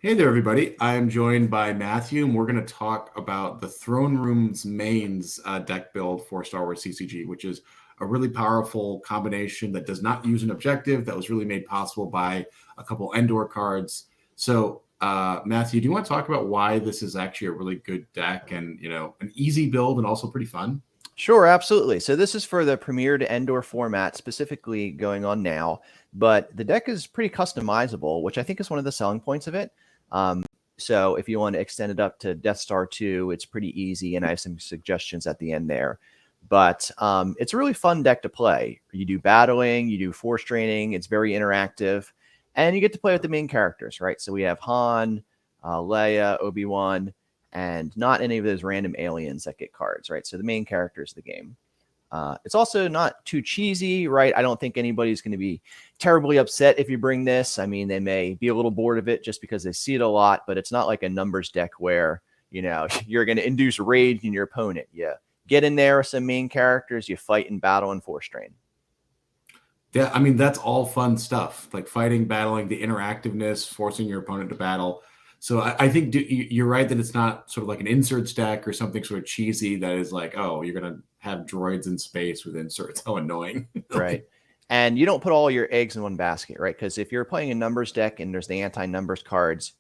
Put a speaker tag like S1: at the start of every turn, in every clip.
S1: Hey there, everybody. I'm joined by Matthew, and we're going to talk about the Throne Room's mains deck build for Star Wars CCG, which is a really powerful combination that does not use an objective that was really made possible by a couple Endor cards. So, Matthew, do you want to talk about why this is actually a really good deck and, an easy build and also pretty fun?
S2: Sure, absolutely. So this is for the premiered Endor format, specifically going on now. But the deck is pretty customizable, which I think is one of the selling points of it. Um, so if you want to extend it up to Death Star 2, it's pretty easy, and I have some suggestions at the end there. But it's a really fun deck to play. You do battling, you do force training. It's very interactive, and you get to play with the main characters, right? So we have Han, Leia, Obi-Wan, and not any of those random aliens that get cards, right? So the main characters of the game. It's also not too cheesy, right? I don't think anybody's going to be terribly upset if you bring this. I mean, they may be a little bored of it just because they see it a lot, but it's not like a numbers deck where, you're going to induce rage in your opponent. You get in there with some main characters, you fight and battle and force train.
S1: Yeah, I mean, that's all fun stuff, like fighting, battling, the interactiveness, forcing your opponent to battle. So I think you're right that it's not sort of like an inserts deck or something sort of cheesy that is like, oh, you're going to have droids in space with inserts. How annoying.
S2: Right. And you don't put all your eggs in one basket, right? Because if you're playing a numbers deck and there's the anti-numbers cards,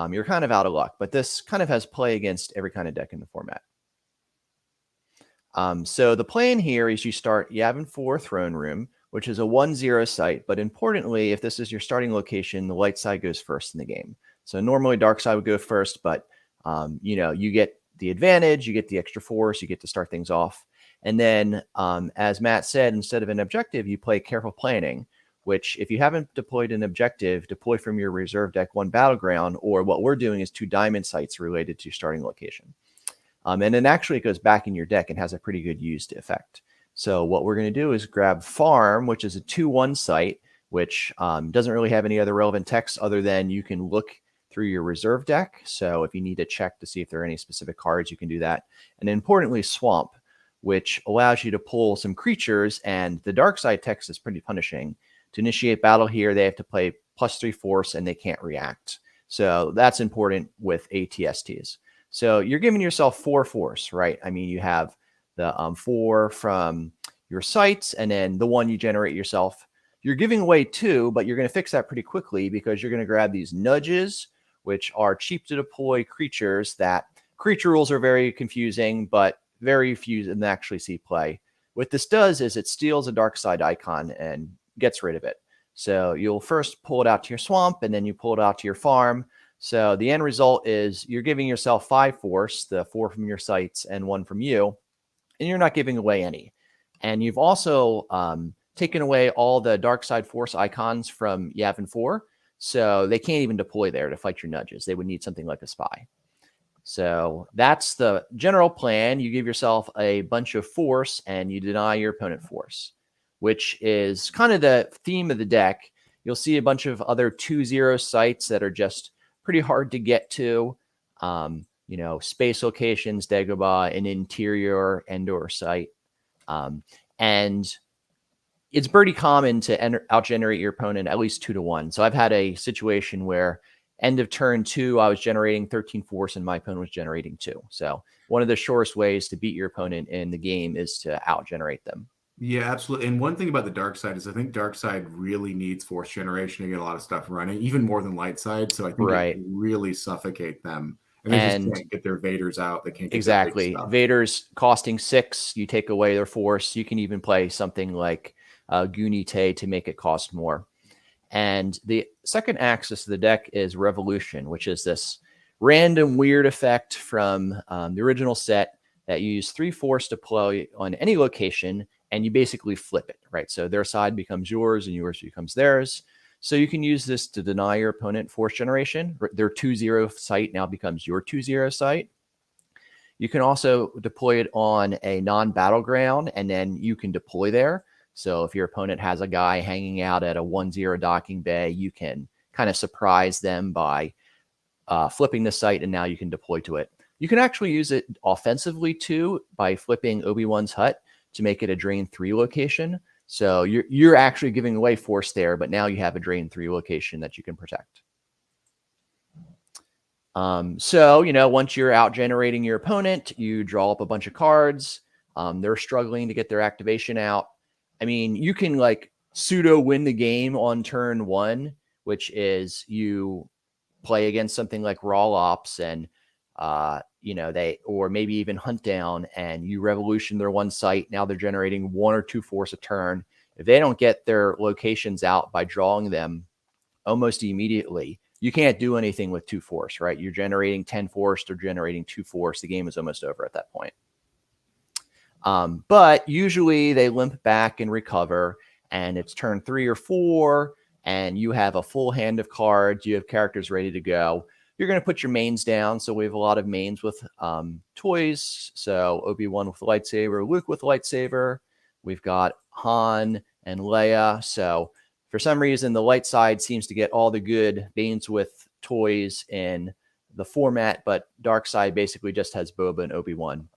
S2: you're kind of out of luck. But this kind of has play against every kind of deck in the format. So the plan here is you start Yavin 4 Throne Room, which is a 1-0 site. But importantly, if this is your starting location, the light side goes first in the game. So normally dark side would go first, but you get the advantage, you get the extra force, you get to start things off. And then, as Matt said, instead of an objective, you play Careful Planning, which if you haven't deployed an objective, deploy from your reserve deck 1 battleground, or what we're doing is 2 diamond sites related to your starting location. And then actually it goes back in your deck and has a pretty good used effect. So what we're going to do is grab Farm, which is a 2-1 site, which doesn't really have any other relevant text other than you can look through your reserve deck. So if you need to check to see if there are any specific cards, you can do that. And importantly, Swamp, which allows you to pull some creatures, and the dark side text is pretty punishing. To initiate battle here, they have to play +3 force and they can't react. So that's important with ATSTs. So you're giving yourself 4 force, right? I mean, you have the 4 from your sites and then the 1 you generate yourself. You're giving away 2, but you're going to fix that pretty quickly because you're going to grab these nudges, which are cheap to deploy creatures that creature rules are very confusing, but very few and actually see play. What this does is it steals a dark side icon and gets rid of it. So you'll first pull it out to your swamp and then you pull it out to your farm. So the end result is you're giving yourself 5 force, the 4 from your sites and 1 from you, and you're not giving away any. And you've also taken away all the dark side force icons from Yavin 4, so they can't even deploy there to fight your nudges. They would need something like a spy. So that's the general plan. You give yourself a bunch of force and you deny your opponent force, which is kind of the theme of the deck. You'll see a bunch of other 2-0 sites that are just pretty hard to get to. Space locations, Dagobah, an interior Endor site. And it's pretty common to outgenerate your opponent at least 2-1. So I've had a situation where end of turn 2, I was generating 13 force and my opponent was generating 2. So one of the surest ways to beat your opponent in the game is to outgenerate them.
S1: Yeah, absolutely. And one thing about the dark side is I think dark side really needs force generation to get a lot of stuff running, even more than light side. So I think it
S2: Right.
S1: can really suffocate them. And they just
S2: And
S1: can't get their Vaders out. They can't get their big
S2: exactly.
S1: stuff.
S2: Vader's costing 6. You take away their force. You can even play something like Goo Nee Tay to make it cost more. And the second axis of the deck is Revolution, which is this random weird effect from the original set that you use 3 force to play on any location, and you basically flip it, right? So their side becomes yours and yours becomes theirs. So you can use this to deny your opponent force generation. Their 2-0 site now becomes your 2-0 site. You can also deploy it on a non-battleground, and then you can deploy there. So if your opponent has a guy hanging out at a 1-0 docking bay, you can kind of surprise them by flipping the site, and now you can deploy to it. You can actually use it offensively too by flipping Obi-Wan's hut to make it a drain 3 location. So you're actually giving away force there, but now you have a drain 3 location that you can protect. So, once you're out generating your opponent, you draw up a bunch of cards. They're struggling to get their activation out. I mean, you can like pseudo win the game on turn 1, which is you play against something like Raw Ops and, or maybe even Hunt Down, and you revolution their one site. Now they're generating 1 or 2 force a turn. If they don't get their locations out by drawing them almost immediately, you can't do anything with 2 force, right? You're generating 10 force, they're generating 2 force. The game is almost over at that point. But usually they limp back and recover, and it's turn 3 or 4, and you have a full hand of cards. You have characters ready to go. You're going to put your mains down. So we have a lot of mains with toys. So Obi-Wan with the lightsaber, Luke with the lightsaber. We've got Han and Leia. So for some reason, the light side seems to get all the good mains with toys in the format, but dark side basically just has Boba and Obi-Wan.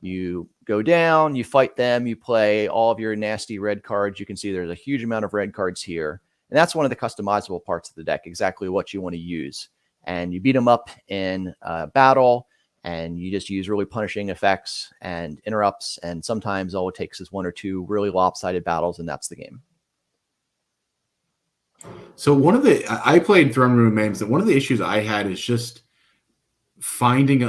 S2: You go down, you fight them, you play all of your nasty red cards. You can see there's a huge amount of red cards here. And that's one of the customizable parts of the deck, exactly what you want to use. And you beat them up in battle, and you just use really punishing effects and interrupts. And sometimes all it takes is 1 or 2 really lopsided battles, and that's the game.
S1: So I played Throne Room Mains, and one of the issues I had is just finding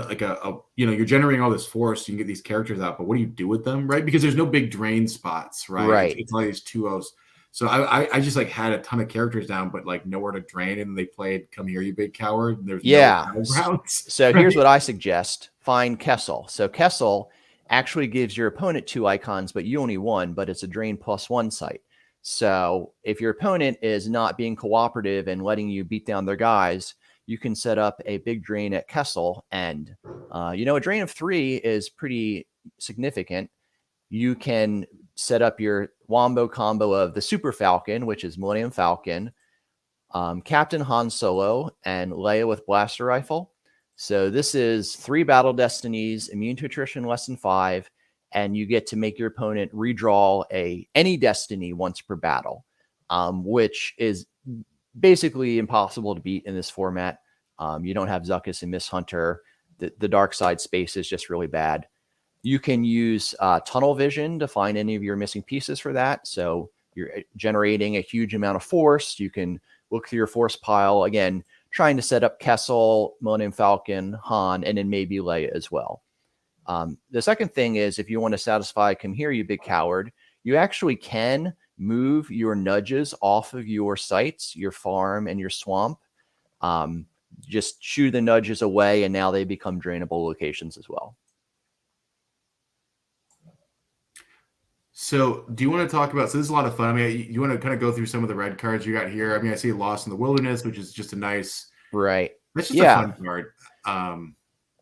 S1: you're generating all this force, you can get these characters out, but what do you do with them, right? Because there's no big drain spots, right?
S2: Right.
S1: It's all these 2-0s. So I just like had a ton of characters down, but like nowhere to drain, and they played "Come Here, You Big Coward." And there's no battlegrounds.
S2: So here's what I suggest: find Kessel. So Kessel actually gives your opponent 2 icons, but you only 1. But it's a drain +1 site. So if your opponent is not being cooperative and letting you beat down their guys, you can set up a big drain at Kessel, and a drain of 3 is pretty significant. You can set up your wombo combo of the Super Falcon, which is Millennium Falcon, Captain Han Solo, and Leia with Blaster Rifle. So this is 3 battle destinies, immune to attrition less than 5, and you get to make your opponent redraw any destiny once per battle, which is basically impossible to beat in this format. You don't have Zuckuss and Miss Hunter. The dark side space is just really bad. You can use tunnel vision to find any of your missing pieces for that. So you're generating a huge amount of force. You can look through your force pile, again, trying to set up Kessel, Millennium Falcon, Han, and then maybe Leia as well. The second thing is, if you want to satisfy Come Here, You Big Coward, you actually can move your nudges off of your sites, your farm, and your swamp. Just shoo the nudges away, and now they become drainable locations as well.
S1: So do you want to talk about, so this is a lot of fun. I mean, you want to kind of go through some of the red cards you got here. I mean, I see Lost in the Wilderness, which is just a nice,
S2: right.
S1: That's just a fun card.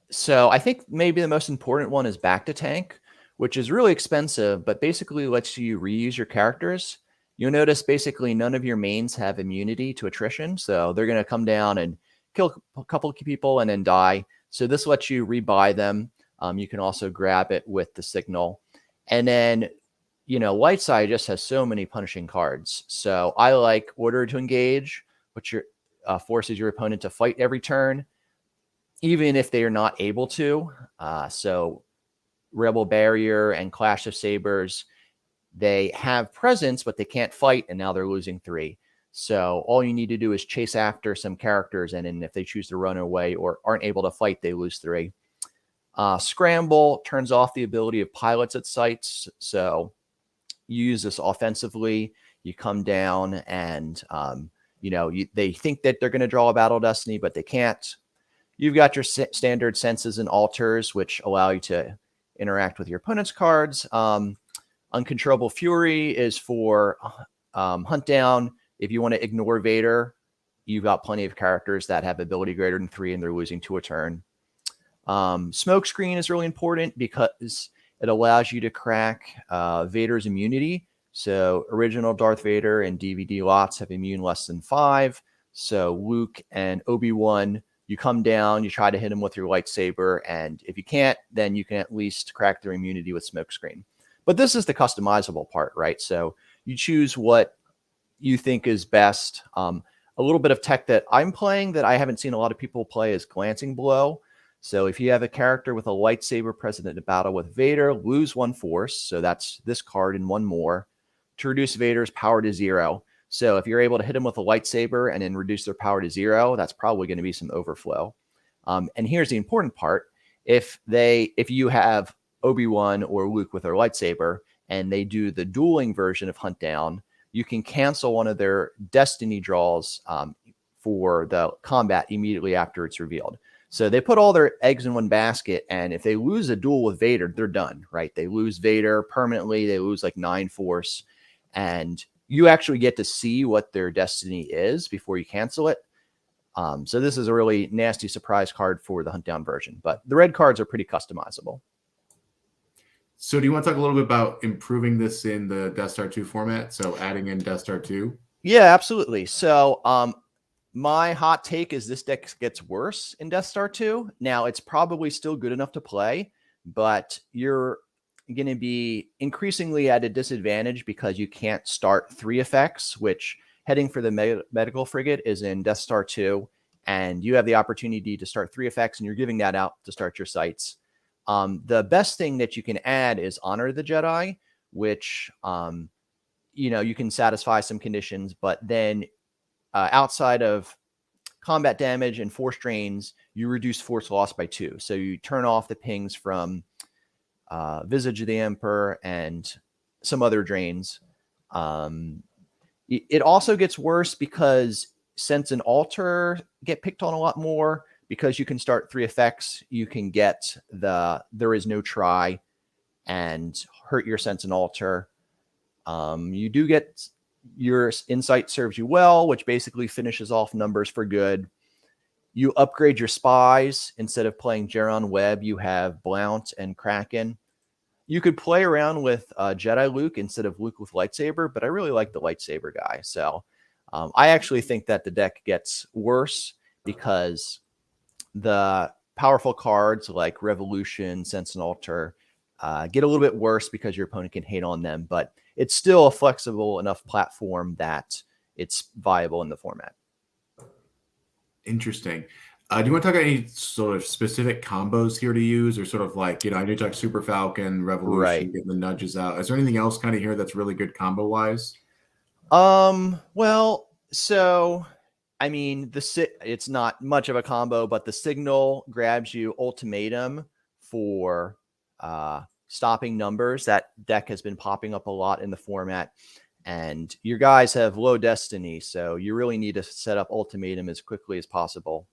S2: So I think maybe the most important one is Bacta Tank, which is really expensive, but basically lets you reuse your characters. You'll notice basically none of your mains have immunity to attrition. So they're going to come down and kill a couple of people and then die. So this lets you rebuy them. You can also grab it with the signal. And then, light side just has so many punishing cards. So I like Order to Engage, which forces your opponent to fight every turn, even if they are not able to. So Rebel Barrier and Clash of Sabers, they have presence, but they can't fight, and now they're losing 3. So all you need to do is chase after some characters, and then if they choose to run away or aren't able to fight, they lose 3. Scramble turns off the ability of pilots at sites. So you use this offensively. You come down and, they think that they're going to draw a battle destiny, but they can't. You've got your standard senses and altars, which allow you to interact with your opponent's cards. Uncontrollable Fury is for hunt down. If you want to ignore Vader, you've got plenty of characters that have ability greater than 3 and they're losing 2 a turn. Smokescreen is really important because it allows you to crack Vader's immunity. So original Darth Vader and DVD lots have immune less than 5. So Luke and Obi-Wan, you come down, you try to hit them with your lightsaber, and if you can't, then you can at least crack their immunity with Smokescreen. But this is the customizable part, right? So you choose what you think is best. A little bit of tech that I'm playing that I haven't seen a lot of people play is Glancing Blow. So if you have a character with a lightsaber present in a battle with Vader, lose 1 force. So that's this card and 1 more to reduce Vader's power to 0. So if you're able to hit him with a lightsaber and then reduce their power to 0, that's probably going to be some overflow. And here's the important part. If you have Obi-Wan or Luke with their lightsaber and they do the dueling version of Hunt Down, you can cancel one of their destiny draws for the combat immediately after it's revealed. So they put all their eggs in one basket, and if they lose a duel with Vader, they're done, right? They lose Vader permanently. They lose like 9 force, and you actually get to see what their destiny is before you cancel it. So this is a really nasty surprise card for the Hunt Down version, but the red cards are pretty customizable.
S1: So do you want to talk a little bit about improving this in the Death Star 2 format? So adding in Death Star 2?
S2: Yeah, absolutely. So my hot take is this deck gets worse in Death Star 2. Now, it's probably still good enough to play, but you're going to be increasingly at a disadvantage because you can't start 3 effects, which heading for the medical frigate is in Death Star 2, and you have the opportunity to start 3 effects, and you're giving that out to start your sights. The best thing that you can add is Honor the Jedi, which, you can satisfy some conditions, but then outside of combat damage and force drains, you reduce force loss by 2. So you turn off the pings from Visage of the Emperor and some other drains. It also gets worse because Sense and Alter get picked on a lot more. Because you can start 3 effects, you can get There Is No Try and hurt your Sense and Alter. You do get your Insight serves you well, which basically finishes off numbers for good. You upgrade your spies. Instead of playing Jeroen Webb, you have Blount and Kraken. You could play around with Jedi Luke instead of Luke with lightsaber, but I really like the lightsaber guy. So I actually think that the deck gets worse because the powerful cards like Revolution, Sense and Alter get a little bit worse because your opponent can hate on them, but it's still a flexible enough platform that it's viable in the format.
S1: Interesting. Do you want to talk about any sort of specific combos here to use, or sort of like, I know you talk Super Falcon, Revolution,
S2: Right.
S1: getting the nudges out. Is there anything else kind of here that's really good combo wise?
S2: Well, so I mean, it's not much of a combo, but the signal grabs you Ultimatum for stopping numbers. That deck has been popping up a lot in the format, and your guys have low destiny, so you really need to set up Ultimatum as quickly as possible.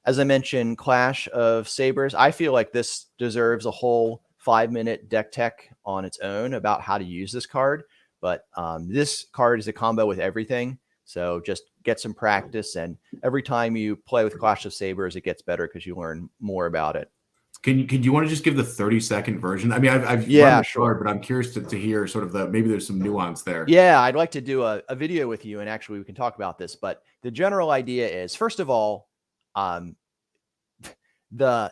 S2: As I mentioned, Clash of Sabers, I feel like this deserves a whole 5-minute deck tech on its own about how to use this card, but this card is a combo with everything. So just get some practice, and every time you play with Clash of Sabers, it gets better because you learn more about it.
S1: Can you want to just give the 30-second version? I mean, I've run the card, but I'm curious to hear sort of maybe there's some nuance there.
S2: Yeah, I'd like to do a video with you, and actually we can talk about this. But the general idea is, first of all, the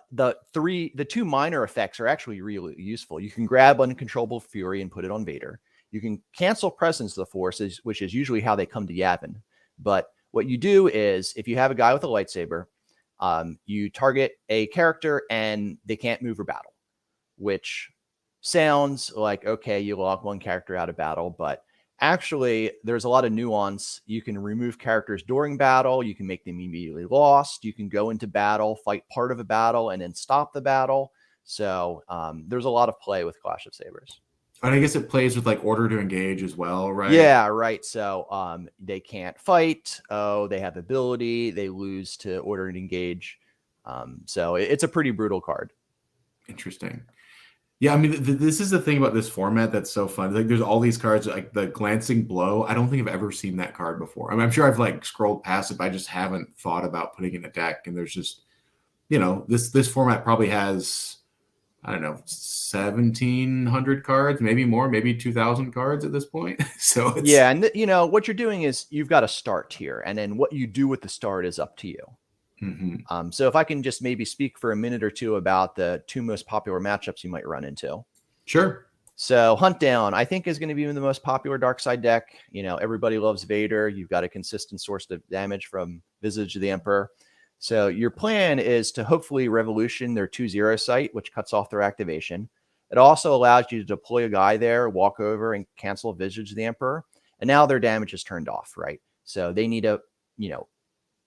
S2: 2 minor effects are actually really useful. You can grab Uncontrollable Fury and put it on Vader. You can cancel Presence of the Force, which is usually how they come to Yavin. But what you do is, if you have a guy with a lightsaber, you target a character and they can't move or battle, which sounds like, okay, you lock one character out of battle, but actually there's a lot of nuance. You can remove characters during battle. You can make them immediately lost. You can go into battle, fight part of a battle, and then stop the battle. So there's a lot of play with Clash of Sabers.
S1: And I guess it plays with like order to engage as well, right?
S2: Yeah, right. So they can't fight. Oh, they have ability. They lose to order and engage. So it's a pretty brutal card.
S1: Interesting. Yeah, I mean, this is the thing about this format that's so fun. Like, there's all these cards, like the Glancing Blow. I don't think I've ever seen that card before. I mean, I'm sure I've like scrolled past it, but I just haven't thought about putting it in a deck. And there's just, this format probably has, I don't know, 1,700 cards, maybe more, maybe 2,000 cards at this point. So it's,
S2: yeah, and what you're doing is you've got a start here, and then what you do with the start is up to you.
S1: Mm-hmm.
S2: So if I can just maybe speak for a minute or two about the 2 most popular matchups you might run into.
S1: Sure.
S2: So Hunt Down, I think, is going to be the most popular dark side deck. You know, everybody loves Vader. You've got a consistent source of damage from Visage of the Emperor. So your plan is to hopefully Revolution their 2-0 site, which cuts off their activation. It also allows you to deploy a guy there, walk over and cancel Visage of the Emperor. And now their damage is turned off, right? So they need a, you know,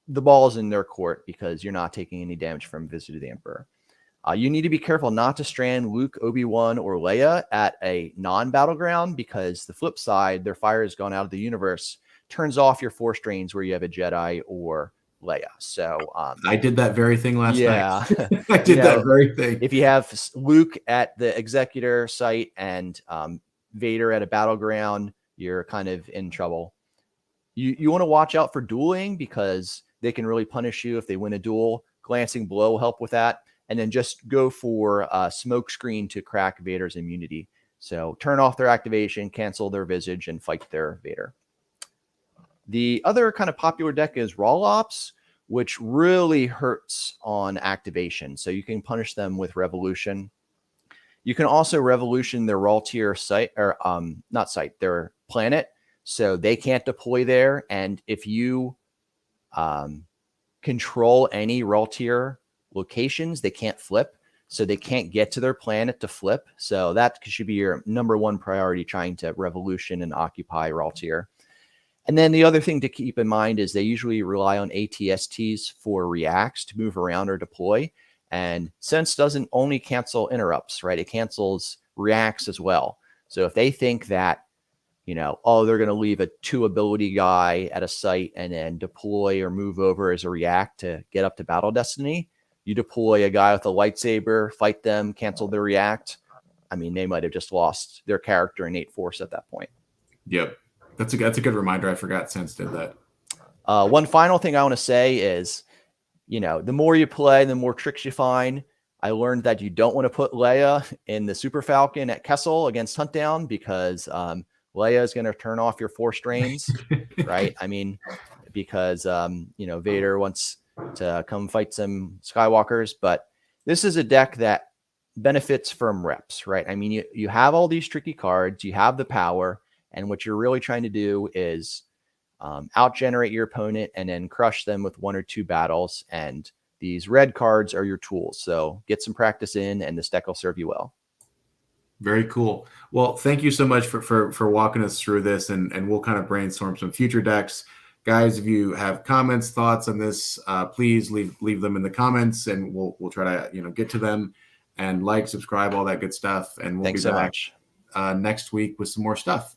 S2: the ball's in their court because you're not taking any damage from Visage of the Emperor. You need to be careful not to strand Luke, Obi-Wan, or Leia at a non-battleground, because the flip side, their fire has gone out of the universe, turns off your 4 strains where you have a Jedi or Leia. So
S1: I did that very thing last night. I did
S2: you know,
S1: that very thing.
S2: If you have Luke at the Executor site and Vader at a battleground, you're kind of in trouble. You want to watch out for dueling, because they can really punish you if they win a duel. Glancing Blow will help with that. And then just go for a smoke screen to crack Vader's immunity. So turn off their activation, cancel their Visage, and fight their Vader. The other kind of popular deck is Rollops, which really hurts on activation. So you can punish them with Revolution. You can also Revolution their Raw tier site, or not site, their planet. So they can't deploy there. And if you control any Raw tier locations, they can't flip, so they can't get to their planet to flip. So that should be your #1 priority, trying to Revolution and occupy Raltier. And then the other thing to keep in mind is they usually rely on ATSTs for reacts to move around or deploy. And Sense doesn't only cancel interrupts, right? It cancels reacts as well. So if they think that, you know, oh, they're going to leave a 2 ability guy at a site and then deploy or move over as a react to get up to Battle Destiny, you deploy a guy with a lightsaber, fight them, cancel their react. I mean, they might have just lost their character innate force at that point.
S1: Yep. That's a good reminder. I forgot Sense did that.
S2: One final thing I want to say is, you know, the more you play, the more tricks you find. I learned that you don't want to put Leia in the Super Falcon at Kessel against Hunt Down, because Leia is going to turn off your 4 strains, right? I mean, because, you know, Vader wants to come fight some Skywalkers, but this is a deck that benefits from reps, right? I mean, you have all these tricky cards, you have the power, and what you're really trying to do is out-generate your opponent and then crush them with 1 or 2 battles, and these red cards are your tools. So get some practice in, and this deck will serve you well.
S1: Very cool. Well, thank you so much for walking us through this, and we'll kind of brainstorm some future decks. Guys, if you have comments, thoughts on this, please leave them in the comments, and we'll try to, you know, get to them. And like, subscribe, all that good stuff. And we'll
S2: Thanks
S1: be
S2: so
S1: back
S2: much.
S1: next week with some more stuff.